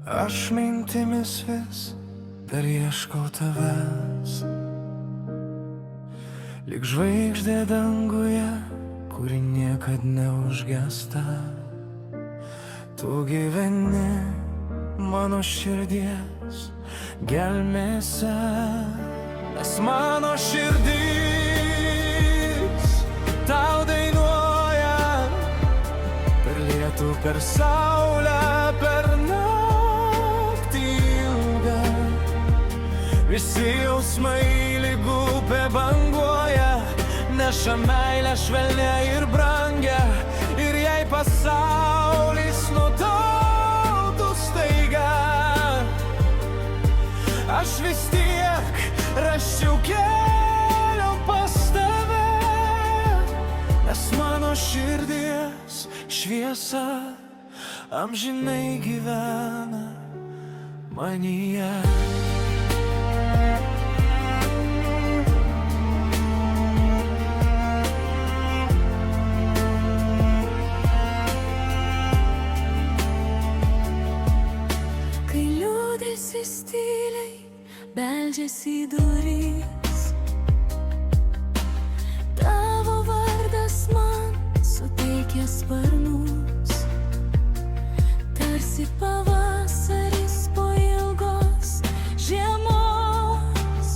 Aš mintimis vis dar ieškau tavęs, lyg žvaigždė danguje, kuri niekad neužgesta. Tu gyveni mano širdies gelmėse, nes mano širdis tau dainuoja per lietų, per saulę, per naktį ilgą. Visi jausmai lyg upė banguoja, neša meilę švelnią ir brangę. Ir jei pasaulis nutautų staiga, aš vis tiek rasčiau kelią pas tave, nes mano širdies šviesa amžinai gyvena manyje. Vis tyliai beldžiasi į duris, tavo vardas man suteikia sparnus, tarsi pavasaris po ilgos žiemos.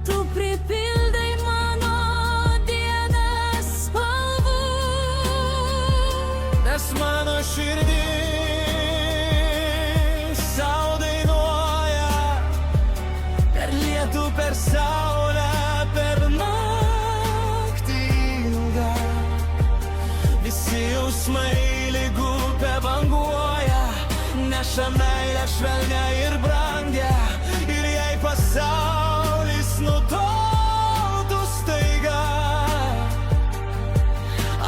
Tu pripildai mano dienas spalvų, nes mano širdis per saulę, per naktį ilgą. Visi jausmai lyg upė banguoja, neša meilę švelnią ir brangę. Ir jei pasaulis nutautų staiga,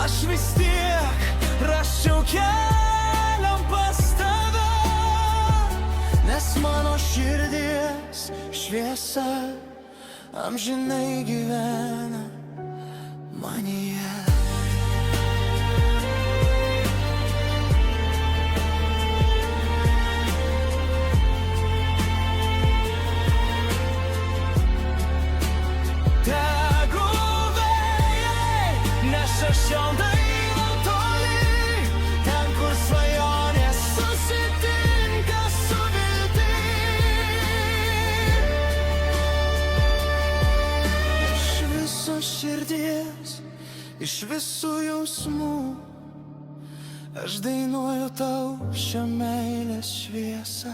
aš vis tiek rasčiau kelią pas tave, nes mano širdies šviesa amžinai gyvena manyje. Tegu vėjai neša šio dainą toli, ten, kur svajonės susitinka su širdies, iš visų jausmų, aš dainuoju tau šią meilės šviesą.